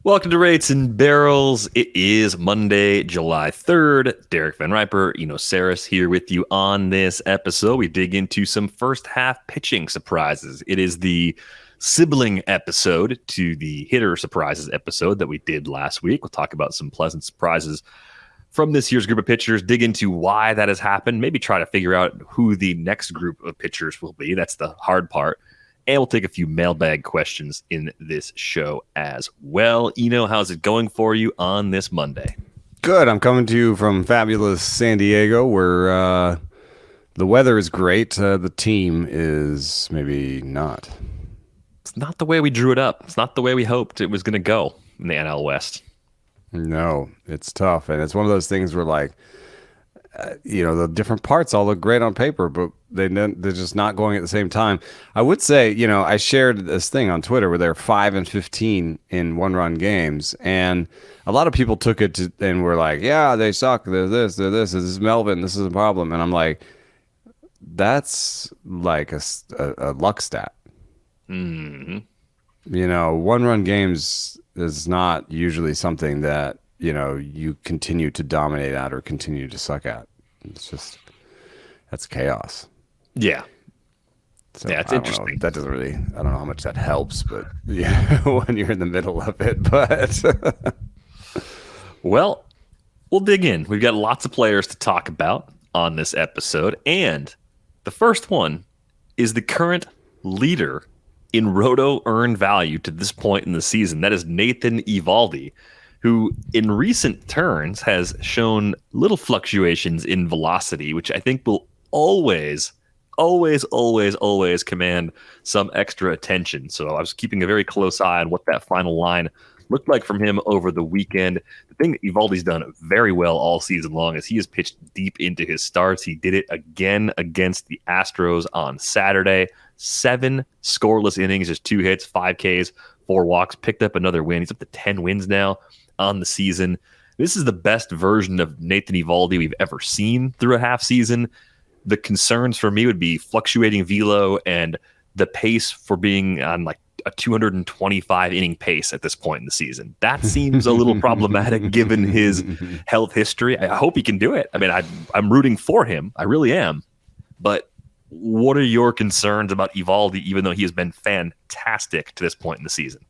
Welcome to Rates and Barrels. It is Monday, July 3rd. Derek Van Riper, Eno Saris here with you on this episode. We dig into some first half pitching surprises. It is the sibling episode to the hitter surprises episode that we did last week. We'll talk about some pleasant surprises from this year's group of pitchers, dig into why that has happened, maybe try to figure out who the next group of pitchers will be. That's the hard part. And we'll take a few mailbag questions in this show as well. Eno, how's it going for you on this Monday? Good. I'm coming to you from fabulous San Diego, where the weather is great. The team is maybe not. It's not the way we drew it up. It's not the way we hoped it was going to go in the NL West. No, it's tough. And it's one of those things where, like, the different parts all look great on paper, but they're just not going at the same time. I would say, I shared this thing on Twitter where they're 5-15 in one-run games, and a lot of people took it and were like, "Yeah, they suck. They're this. This is Melvin. This is a problem." And I'm like, that's like a luck stat. Mm-hmm. One-run games is not usually something that you continue to dominate at or continue to suck at. It's just, that's chaos. Yeah. So yeah, it's interesting. That doesn't really, I don't know how much that helps, but yeah, when you're in the middle of it, but. Well, we'll dig in. We've got lots of players to talk about on this episode. And the first one is the current leader in Roto earned value to this point in the season. That is Nathan Eovaldi, who in recent turns has shown little fluctuations in velocity, which I think will always command some extra attention. So I was keeping a very close eye on what that final line looked like from him over the weekend. The thing that Eovaldi's done very well all season long is he has pitched deep into his starts. He did it again against the Astros on Saturday. 7 scoreless innings, just 2 hits, 5 Ks, 4 walks, picked up another win. He's up to 10 wins now on the season. This is the best version of Nathan Eovaldi we've ever seen through a half season. The concerns for me would be fluctuating velo and the pace for being on like a 225 inning pace at this point in the season. That seems a little problematic given his health history. I hope he can do it. I mean, I'm rooting for him. I really am. But what are your concerns about Eovaldi, even though he has been fantastic to this point in the season?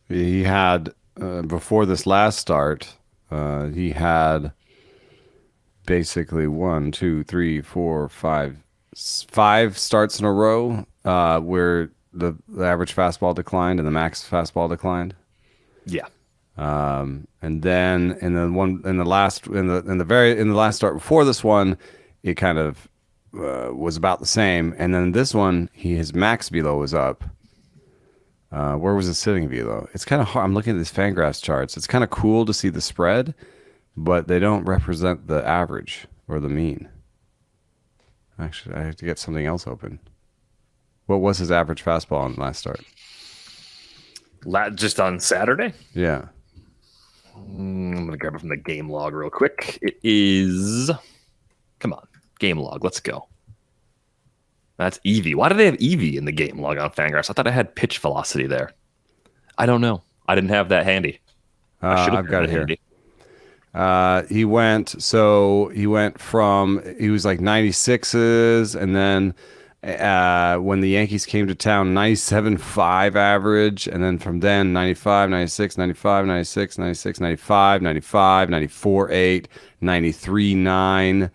He had before this last start, he had basically 5 starts in a row where the average fastball declined and the max fastball declined. Yeah. And then in the last start before this one, it kind of was about the same. And then this one, his max velo was up. Where was it sitting velo? It's kind of hard. I'm looking at these Fangraphs charts. It's kind of cool to see the spread, but they don't represent the average or the mean. Actually, I have to get something else open. What was his average fastball on the last start? Just on Saturday? Yeah. I'm going to grab it from the game log real quick. It is... Come on. Game log. Let's go. That's EV. Why do they have EV in the game log on Fangraphs? I thought I had pitch velocity there. I don't know. I didn't have that handy. I've got it here. He went from, he was like 96s, and then when the Yankees came to town, 97.5 average, and then from then 95, 96, 95, 96, 96, 95, 95, 94.8, 93.9,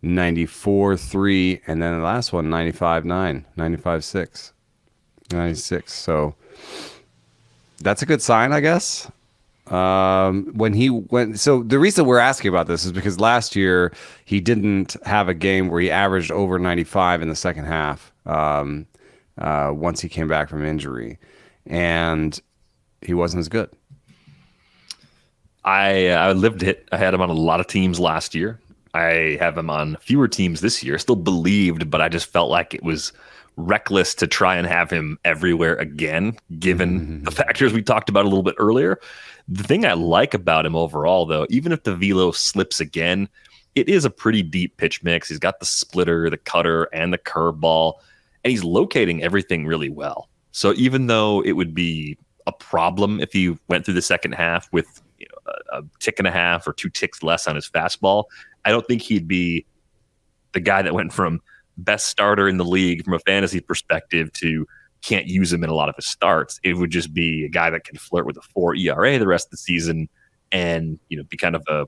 94.3, and then the last one 95.9, 95.6, 96. So that's a good sign, I guess. When he went, so the reason we're asking about this is because last year he didn't have a game where he averaged over 95 in the second half. Once he came back from injury, and he wasn't as good. I lived it. I had him on a lot of teams last year. I have him on fewer teams this year. Still believed, but I just felt like it was reckless to try and have him everywhere again, given the factors we talked about a little bit earlier. The thing I like about him overall, though, even if the velo slips again, it is a pretty deep pitch mix. He's got the splitter, the cutter, and the curveball, and he's locating everything really well. So even though it would be a problem if he went through the second half with a tick and a half or 2 ticks less on his fastball. I don't think he'd be the guy that went from best starter in the league from a fantasy perspective to can't use him in a lot of his starts. It would just be a guy that can flirt with a 4 ERA the rest of the season and, be kind of a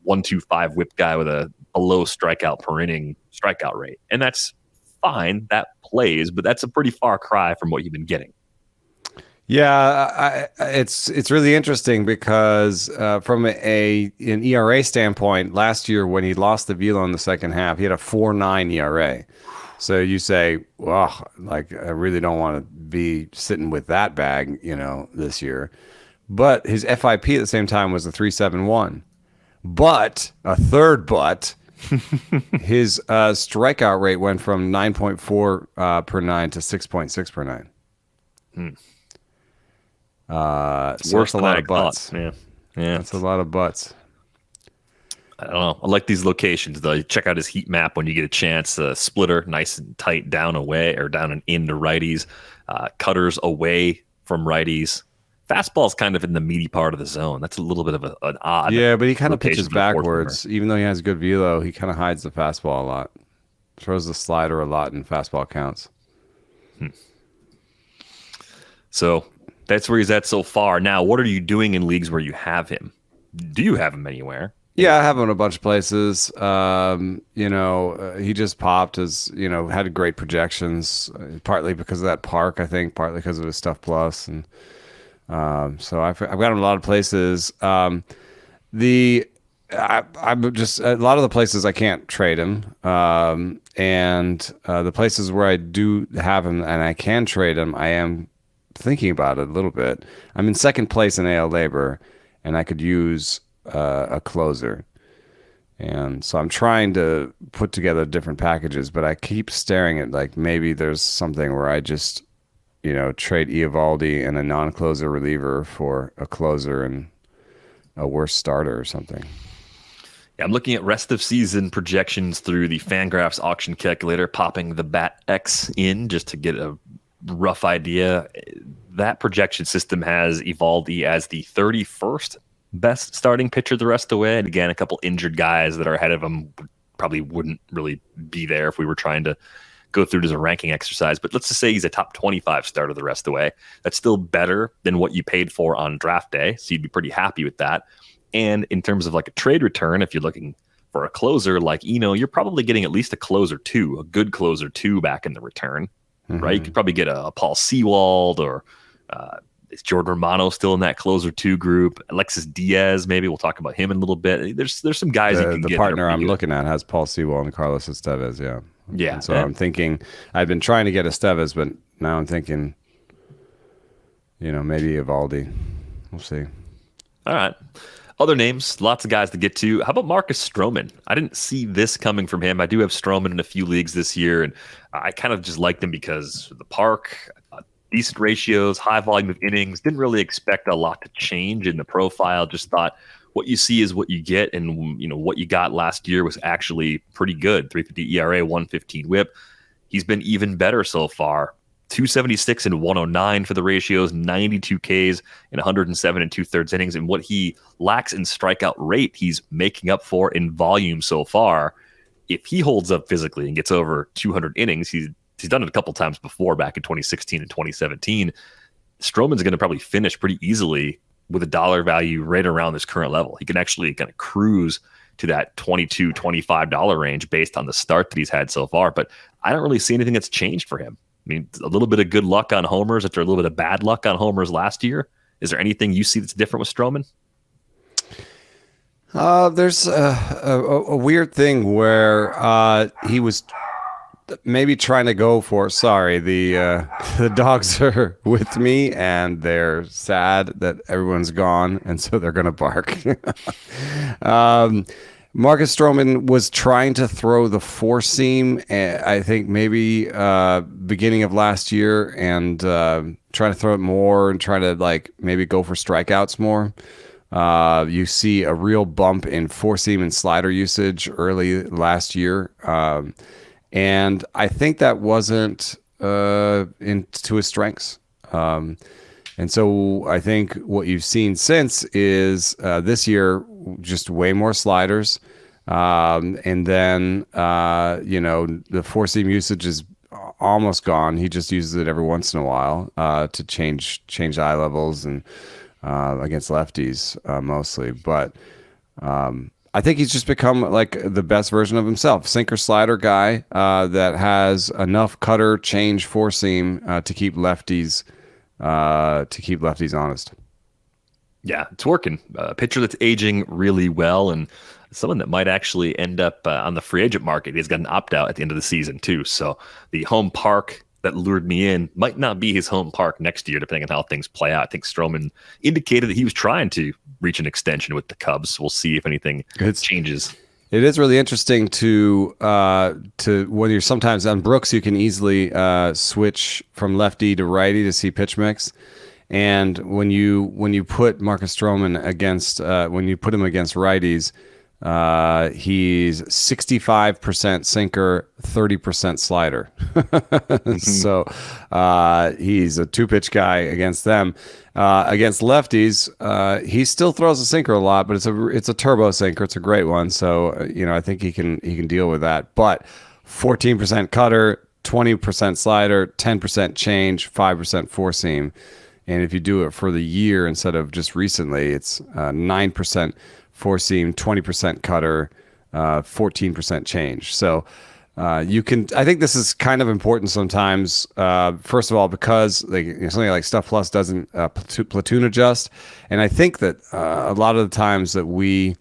1.25 whip guy with a below strikeout per inning strikeout rate. And that's fine. That plays, but that's a pretty far cry from what you've been getting. Yeah, it's really interesting because from an ERA standpoint, last year when he lost the velo in the second half, he had a 4.9 ERA. So you say, well, like I really don't want to be sitting with that bag, this year. But his FIP at the same time was a 3.71. But his strikeout rate went from 9.4 per 9 to 6.6 per 9. So Worse that's a lot of butts. Yeah, that's a lot of butts. I don't know. I like these locations though. You check out his heat map when you get a chance. Splitter, nice and tight down away or down and into righties. Cutters away from righties. Fastball's kind of in the meaty part of the zone. That's a little bit of an odd. Yeah, but he kind of pitches backwards. Even though he has good velo, he kind of hides the fastball a lot. Throws the slider a lot in fastball counts. So that's where he's at so far. Now, what are you doing in leagues where you have him? Do you have him anywhere? Yeah, I have him in a bunch of places. He just popped as, had great projections, partly because of that park, I think, partly because of his Stuff Plus. And so I've got him in a lot of places. I'm just, a lot of the places I can't trade him. And the places where I do have him and I can trade him, I am thinking about it a little bit. I'm in second place in AL Labor, and I could use a closer. And so I'm trying to put together different packages, but I keep staring at like maybe there's something where I just, trade Eovaldi and a non-closer reliever for a closer and a worse starter or something. Yeah, I'm looking at rest of season projections through the Fangraphs auction calculator, popping the Bat X in just to get a rough idea. That projection system has Eovaldi as the 31st best starting pitcher the rest of the way. And again, a couple injured guys that are ahead of him probably wouldn't really be there if we were trying to go through it as a ranking exercise. But let's just say he's a top 25 starter the rest of the way. That's still better than what you paid for on draft day. So you'd be pretty happy with that. And in terms of like a trade return, if you're looking for a closer like Eno, you're probably getting at least a closer two, a good closer two back in the return, right? You could probably get a Paul Sewald or is Jordan Romano still in that closer two group? Alexis Diaz, maybe we'll talk about him in a little bit. There's some guys you can get. The partner I'm looking at has Paul Sewald and Carlos Estevez, yeah. Yeah. And so I'm thinking, I've been trying to get Estevez, but now I'm thinking, maybe Eovaldi. We'll see. All right. Other names, lots of guys to get to. How about Marcus Stroman? I didn't see this coming from him. I do have Stroman in a few leagues this year, and I kind of just liked him because of the park, decent ratios, high volume of innings. Didn't really expect a lot to change in the profile. Just thought what you see is what you get, and what you got last year was actually pretty good. 3.50 ERA, 1.15 WHIP. He's been even better so far. 276 and 109 for the ratios, 92 Ks in 107 and 2/3 innings. And what he lacks in strikeout rate, he's making up for in volume so far. If he holds up physically and gets over 200 innings, he's done it a couple times before back in 2016 and 2017. Stroman's going to probably finish pretty easily with a dollar value right around this current level. He can actually kind of cruise to that $22, $25 range based on the start that he's had so far. But I don't really see anything that's changed for him. I mean, a little bit of good luck on homers after a little bit of bad luck on homers last year. Is there anything you see that's different with Stroman? There's a weird thing where he was maybe trying to go for, the dogs are with me and they're sad that everyone's gone, and so they're going to bark. Marcus Stroman was trying to throw the four seam, I think maybe beginning of last year, and trying to throw it more and try to maybe go for strikeouts more. You see a real bump in four seam and slider usage early last year. And I think that wasn't into his strengths. And so I think what you've seen since is this year just way more sliders. And then, the four seam usage is almost gone. He just uses it every once in a while to change eye levels and against lefties mostly. But I think he's just become like the best version of himself. Sinker slider guy that has enough cutter change four seam to keep lefties honest. Yeah, it's working. A pitcher that's aging really well, and someone that might actually end up on the free agent market. He's got an opt-out at the end of the season, too. So the home park that lured me in might not be his home park next year, depending on how things play out. I think Stroman indicated that he was trying to reach an extension with the Cubs. We'll see if anything changes. It is really interesting to when you're sometimes on Brooks, you can easily switch from lefty to righty to see pitch mix. And when you put Marcus Stroman against when you put him against righties, he's 65% sinker, 30% slider. So he's a two-pitch guy against them. Against lefties, he still throws a sinker a lot, but it's a turbo sinker. It's a great one. So I think he can deal with that. But 14% cutter, 20% slider, 10% change, 5% four seam. And if you do it for the year instead of just recently, it's 9% four seam, 20% cutter, 14% change. So you can. I think this is kind of important sometimes. First of all, because something like Stuff Plus doesn't platoon adjust, and I think that a lot of the times that we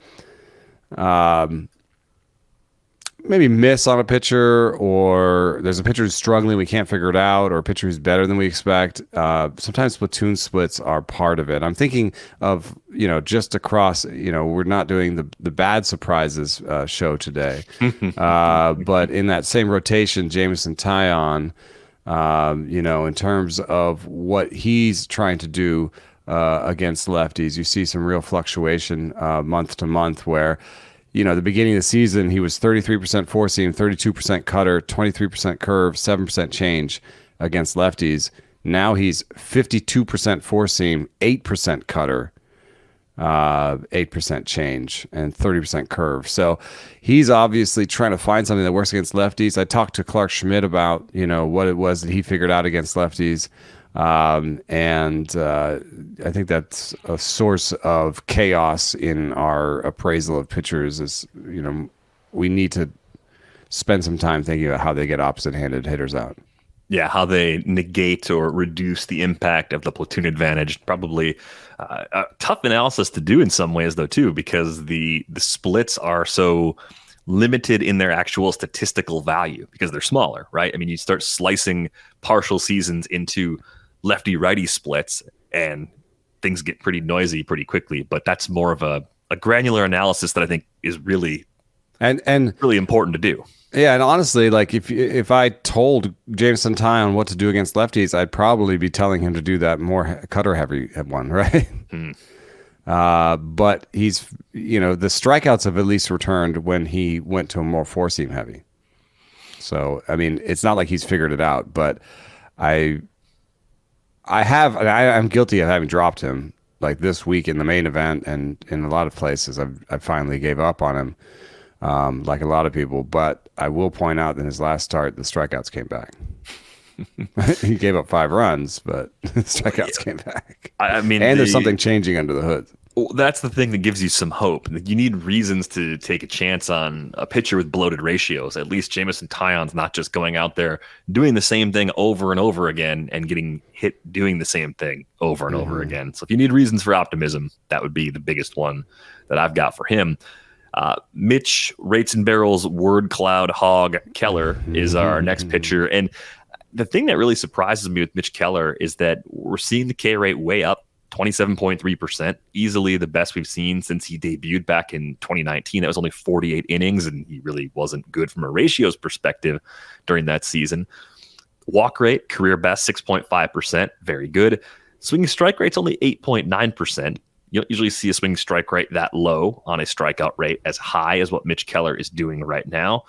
maybe miss on a pitcher, or there's a pitcher who's struggling, we can't figure it out, or a pitcher who's better than we expect. Sometimes platoon splits are part of it. I'm thinking of, just across, we're not doing the bad surprises show today. But in that same rotation, Jameson Taillon, in terms of what he's trying to do against lefties, you see some real fluctuation month to month where, the beginning of the season, he was 33% four seam, 32% cutter, 23% curve, 7% change against lefties. Now he's 52% four seam, 8% cutter, 8% change, and 30% curve. So he's obviously trying to find something that works against lefties. I talked to Clark Schmidt about, what it was that he figured out against lefties. And I think that's a source of chaos in our appraisal of pitchers is, we need to spend some time thinking about how they get opposite-handed hitters out. Yeah, how they negate or reduce the impact of the platoon advantage. Probably a tough analysis to do in some ways, though, too, because the splits are so limited in their actual statistical value because they're smaller, right? I mean, you start slicing partial seasons into lefty-righty splits, and things get pretty noisy pretty quickly. But that's more of a granular analysis that I think is really and really important to do. Yeah, and honestly, like if I told Jameson Taillon what to do against lefties, I'd probably be telling him to do that more cutter-heavy one, right? But he's, the strikeouts have at least returned when he went to a more four-seam heavy. So, I mean, it's not like he's figured it out, but I'm guilty of having dropped him like this week in the main event, and in a lot of places I finally gave up on him, like a lot of people. But I will point out that in his last start, the strikeouts came back. He gave up 5 runs, but the strikeouts came back. I mean, and there's something changing under the hood. That's the thing that gives you some hope. You need reasons to take a chance on a pitcher with bloated ratios. At least Jameson Taillon's not just going out there doing the same thing over and over again and getting hit doing the same thing over and over again. So if you need reasons for optimism, that would be the biggest one that I've got for him. Mitch Rates and Barrels Word Cloud Hog Keller is our next pitcher. And the thing that really surprises me with Mitch Keller is that we're seeing the K rate way up, 27.3%, easily the best we've seen since he debuted back in 2019. That was only 48 innings, and he really wasn't good from a ratios perspective during that season. Walk rate, career best, 6.5%, very good. Swinging strike rate's only 8.9%. You don't usually see a swinging strike rate that low on a strikeout rate as high as what Mitch Keller is doing right now.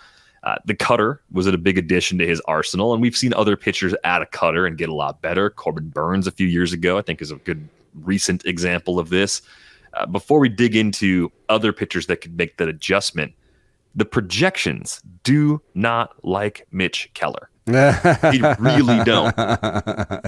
The cutter was a big addition to his arsenal, and we've seen other pitchers add a cutter and get a lot better. Corbin Burns a few years ago, I think, is a good recent example of this. Before we dig into other pitchers that could make that adjustment, the projections do not like Mitch Keller. They really don't.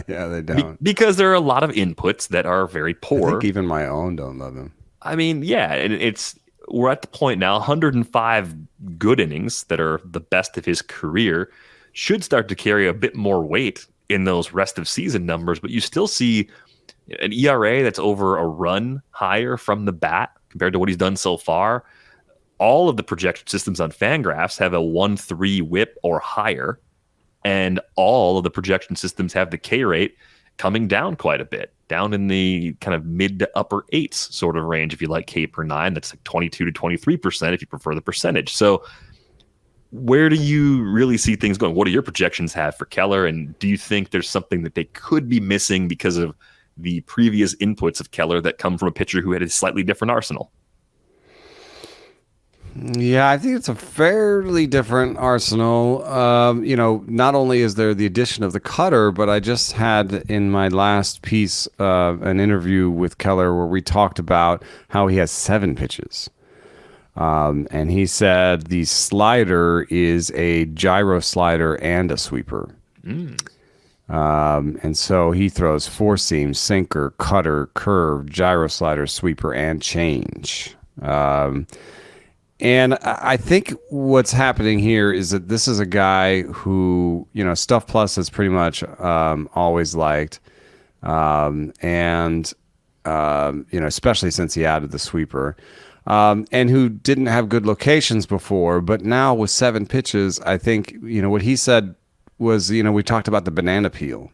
Yeah, they don't. Because there are a lot of inputs that are very poor. I think even my own don't love him. I mean, yeah, and we're at the point now, 105 good innings that are the best of his career should start to carry a bit more weight in those rest of season numbers, but you still see an ERA that's over a run higher from the bat compared to what he's done so far. All of the projection systems on Fangraphs have a 1.3 whip or higher, and all of the projection systems have the K rate coming down quite a bit, down in the kind of mid to upper eights sort of range. If you like K per nine, that's like 22 to 23% if you prefer the percentage. So where do you really see things going? What do your projections have for Keller? And do you think there's something that they could be missing because of the previous inputs of Keller that come from a pitcher who had a slightly different arsenal? Yeah, I think it's a fairly different arsenal. Not only is there the addition of the cutter, but I just had in my last piece an interview with Keller where we talked about how he has 7 pitches. And he said the slider is a gyro slider and a sweeper. And so he throws 4-seam, sinker, cutter, curve, gyro slider, sweeper, and change. And I think what's happening here is that this is a guy who, Stuff Plus has pretty much always liked. Especially since he added the sweeper. And who didn't have good locations before. But now with 7 pitches, I think, what he said was, we talked about the banana peel.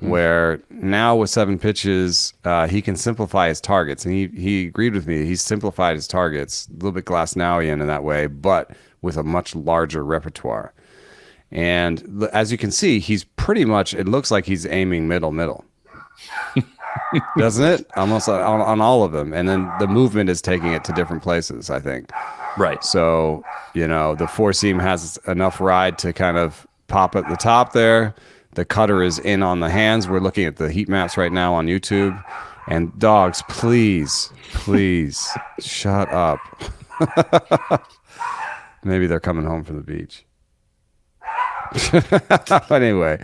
Where now with 7 pitches, he can simplify his targets. And he agreed with me. He's simplified his targets, a little bit Glasnowian in that way, but with a much larger repertoire. And as you can see, he's pretty much, it looks like he's aiming middle. Doesn't it? Almost on all of them. And then the movement is taking it to different places, I think. Right. So, the 4-seam has enough ride to kind of pop at the top there. The cutter is in on the hands. We're looking at the heat maps right now on YouTube. And dogs, please, shut up. Maybe they're coming home from the beach. Anyway,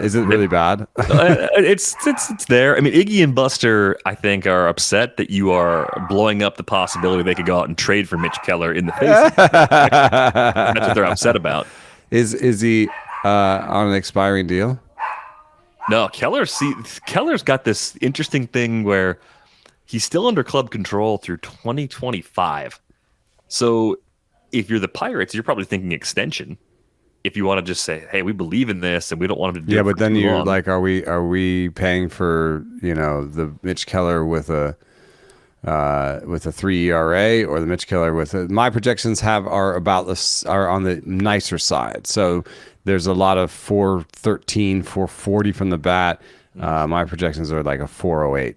is it really bad? It's there. I mean, Iggy and Buster, I think, are upset that you are blowing up the possibility they could go out and trade for Mitch Keller in the face. That's what they're upset about. Is he on an expiring deal? No, Keller's got this interesting thing where he's still under club control through 2025. So if you're the Pirates, you're probably thinking extension. If you want to just say, hey, we believe in this and we don't want him to do it. Yeah, but then you're long. like, are we paying for, the Mitch Keller with a 3 ERA or the Mitch Keller with my projections are on the nicer side. So there's a lot of 413, 440 from the bat. My projections are like a 408.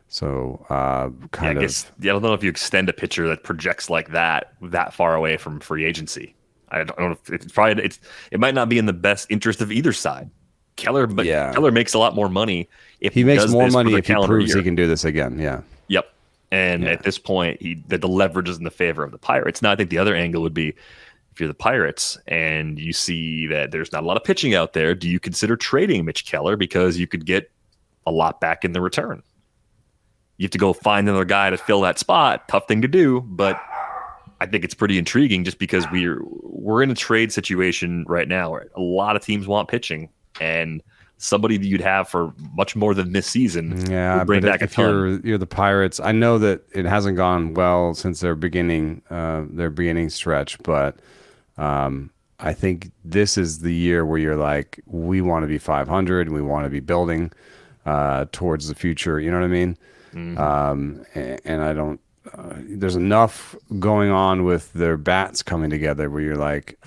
So I don't know if you extend a pitcher that projects like that far away from free agency. I don't know if it might not be in the best interest of either side. Keller makes a lot more money if he makes more money if he proves year. He can do this again. Yeah. Yep. And at this point, the leverage is in the favor of the Pirates. Now, I think the other angle would be if you're the Pirates and you see that there's not a lot of pitching out there, do you consider trading Mitch Keller because you could get a lot back in the return? You have to go find another guy to fill that spot. Tough thing to do, but I think it's pretty intriguing just because we're in a trade situation right now where a lot of teams want pitching, and somebody that you'd have for much more than this season. Yeah, bring but back if you're the Pirates, I know that it hasn't gone well since their beginning stretch, but I think this is the year where you're like, we want to be 500 and we want to be building towards the future. You know what I mean? Mm-hmm. And I don't. There's enough going on with their bats coming together where you're like,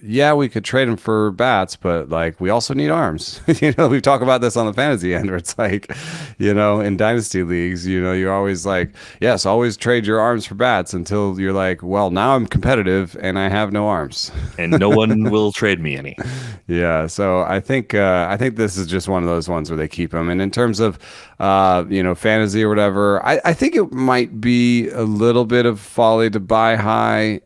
yeah, we could trade him for bats, but like we also need arms. We've talked about this on the fantasy end where it's like, in dynasty leagues, you're always like, yes, always trade your arms for bats until you're like, well, now I'm competitive and I have no arms. And no one will trade me any. Yeah, so I think this is just one of those ones where they keep him. And in terms of fantasy or whatever, I think it might be a little bit of folly to buy high.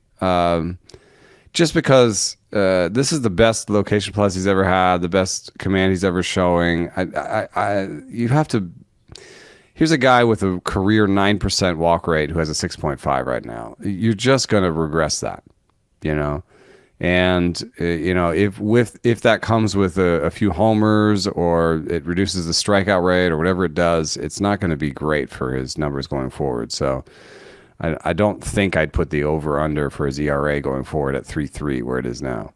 Just because this is the best location plus he's ever had, the best command he's ever showing. You have to. Here's a guy with a career 9% walk rate who has a 6.5 right now. You're just going to regress that, And if that comes with a few homers or it reduces the strikeout rate or whatever it does, it's not going to be great for his numbers going forward. So. I don't think I'd put the over-under for his ERA going forward at 3.3 where it is now.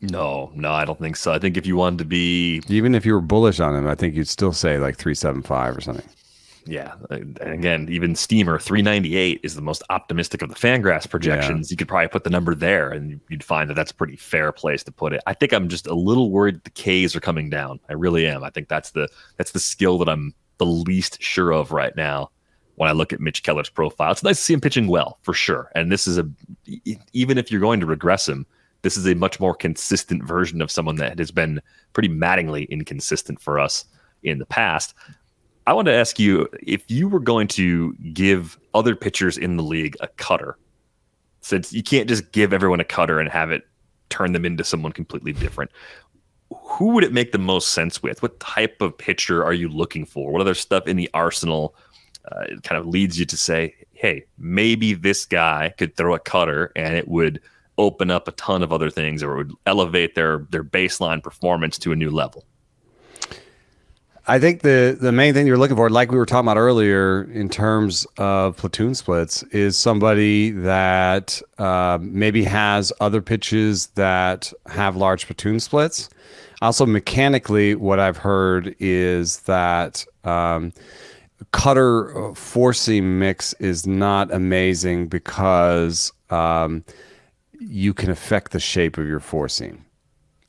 No, I don't think so. I think if you wanted to be... Even if you were bullish on him, I think you'd still say like 3.75 or something. Yeah. And again, even Steamer, 398 is the most optimistic of the Fangraphs projections. Yeah. You could probably put the number there, and you'd find that that's a pretty fair place to put it. I think I'm just a little worried the Ks are coming down. I really am. I think that's the skill that I'm the least sure of right now. When I look at Mitch Keller's profile, it's nice to see him pitching well, for sure. And this is even if you're going to regress him, this is a much more consistent version of someone that has been pretty maddeningly inconsistent for us in the past. I want to ask you, if you were going to give other pitchers in the league a cutter, since you can't just give everyone a cutter and have it turn them into someone completely different, who would it make the most sense with? What type of pitcher are you looking for? What other stuff in the arsenal it kind of leads you to say, hey, maybe this guy could throw a cutter and it would open up a ton of other things, or it would elevate their baseline performance to a new level? I think the main thing you're looking for, like we were talking about earlier in terms of platoon splits, is somebody that maybe has other pitches that have large platoon splits. Also, mechanically, what I've heard is that cutter four seam mix is not amazing because you can affect the shape of your four seam,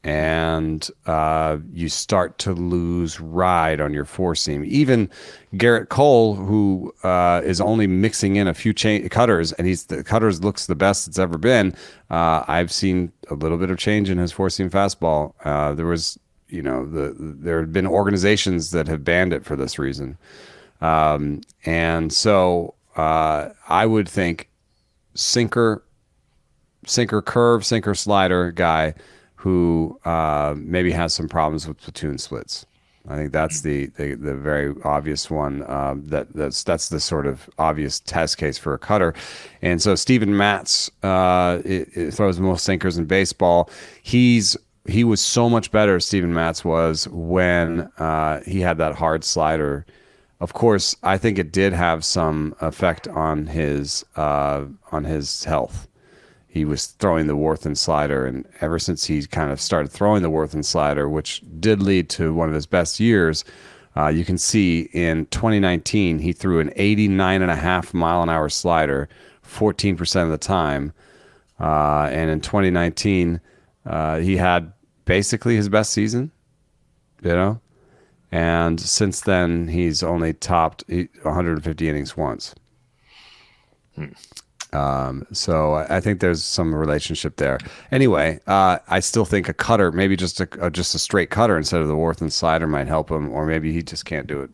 and you start to lose ride on your four seam. Even Garrett Cole, who is only mixing in a few cutters, and the cutters looks the best it's ever been. I've seen a little bit of change in his four seam fastball. There was, there had been organizations that have banned it for this reason. And so I would think sinker curve, sinker slider guy who maybe has some problems with platoon splits. I think that's the very obvious one. That's the sort of obvious test case for a cutter. And so Steven Matz it throws the most sinkers in baseball. He was so much better, Steven Matz was, when he had that hard slider. Of course, I think it did have some effect on his health. He was throwing the Worthen slider, and ever since he kind of started throwing the Worthen slider, which did lead to one of his best years, you can see in 2019 he threw an 89.5 mile an hour slider 14% of the time, and in 2019 he had basically his best season, And since then, he's only topped 150 innings once. So I think there's some relationship there. Anyway, I still think a cutter, maybe just a straight cutter instead of the Worthen slider, might help him, or maybe he just can't do it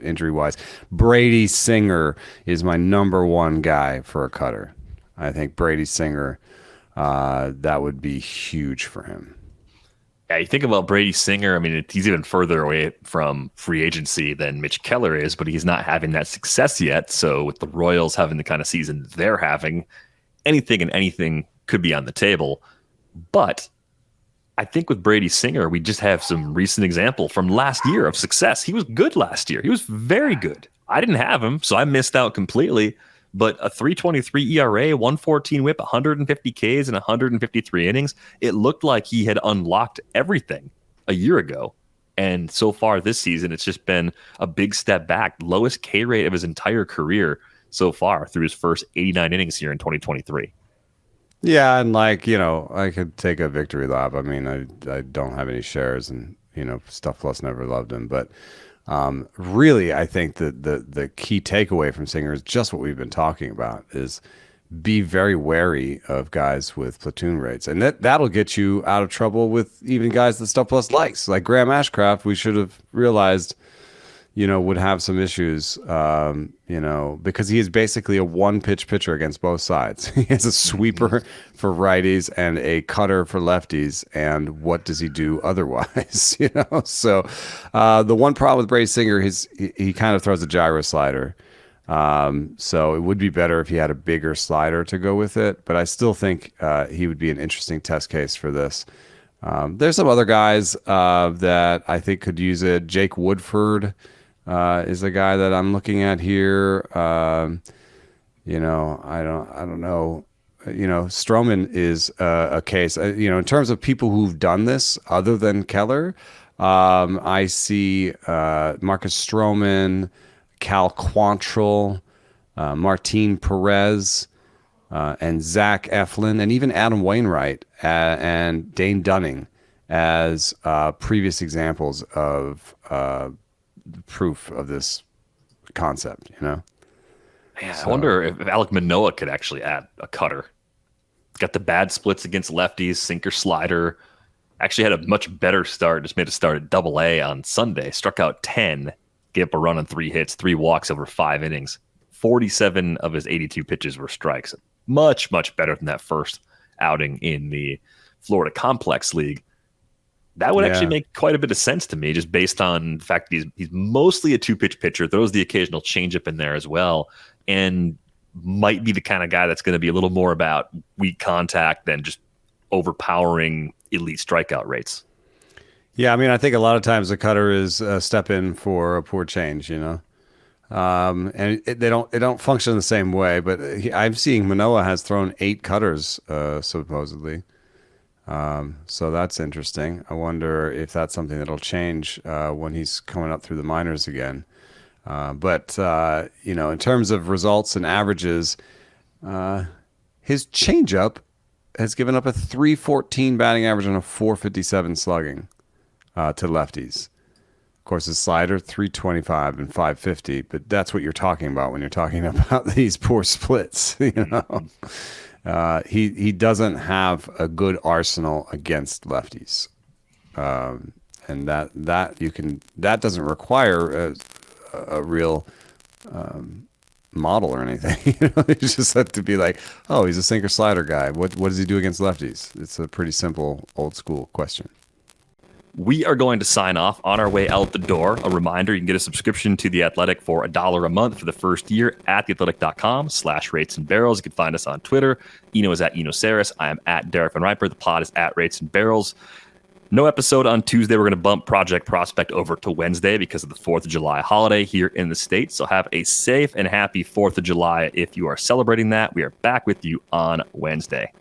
injury-wise. Brady Singer is my number one guy for a cutter. I think Brady Singer, that would be huge for him. Yeah, you think about Brady Singer, I mean, he's even further away from free agency than Mitch Keller is, but he's not having that success yet. So with the Royals having the kind of season they're having, anything could be on the table. But I think with Brady Singer, we just have some recent example from last year of success. He was good last year. He was very good. I didn't have him, so I missed out completely. But a 3.23 ERA, 114 whip, 150 Ks, and 153 innings. It looked like he had unlocked everything a year ago. And so far this season, it's just been a big step back. Lowest K rate of his entire career so far through his first 89 innings here in 2023. Yeah, and like, I could take a victory lap. I mean, I don't have any shares, and Stuff Plus never loved him, but really, I think that the key takeaway from Singer is just what we've been talking about: is be very wary of guys with platoon rates, and that'll get you out of trouble with even guys that Stuff Plus likes, like Graham Ashcraft. We should have realized, would have some issues, because he is basically a one-pitch pitcher against both sides. He has a sweeper for righties and a cutter for lefties, and what does he do otherwise? So the one problem with Brady Singer is he kind of throws a gyro slider. So it would be better if he had a bigger slider to go with it, but I still think he would be an interesting test case for this. There's some other guys that I think could use it. Jake Woodford is the guy that I'm looking at here. I don't know. Stroman is a case. In terms of people who've done this other than Keller, I see Marcus Stroman, Cal Quantrill, Martin Perez, and Zach Eflin, and even Adam Wainwright and Dane Dunning as previous examples of proof of this concept. Yeah, so, I wonder if Alek Manoah could actually add a cutter. Got the bad splits against lefties, sinker slider. Actually had a much better start. Just made a start at Double-A on Sunday. Struck out 10. Gave up a run on 3 hits, 3 walks over 5 innings. 47 of his 82 pitches were strikes. Much, much better than that first outing in the Florida Complex League. That would actually make quite a bit of sense to me, just based on the fact that he's mostly a 2-pitch pitcher, throws the occasional changeup in there as well, and might be the kind of guy that's going to be a little more about weak contact than just overpowering elite strikeout rates. Yeah, I mean, I think a lot of times the cutter is a step in for a poor change, and they don't function the same way. But I'm seeing Manoah has thrown 8 cutters supposedly. So that's interesting. I wonder if that's something that'll change when he's coming up through the minors again. But in terms of results and averages, his changeup has given up a 314 batting average and a 457 slugging to lefties. Of course, his slider 325 and 550, but that's what you're talking about when you're talking about these poor splits. He doesn't have a good arsenal against lefties, and that doesn't require a real model or anything. You just have to be like, oh, he's a sinker slider guy. What does he do against lefties? It's a pretty simple old school question. We are going to sign off on our way out the door. A reminder, you can get a subscription to The Athletic for $1 a month for the first year at theathletic.com/rates and barrels. You can find us on Twitter. Eno is at Eno Saris. I am at Derek Van Riper. The pod is at Rates and Barrels. No episode on Tuesday. We're going to bump Project Prospect over to Wednesday because of the 4th of July holiday here in the States. So have a safe and happy 4th of July if you are celebrating that. We are back with you on Wednesday.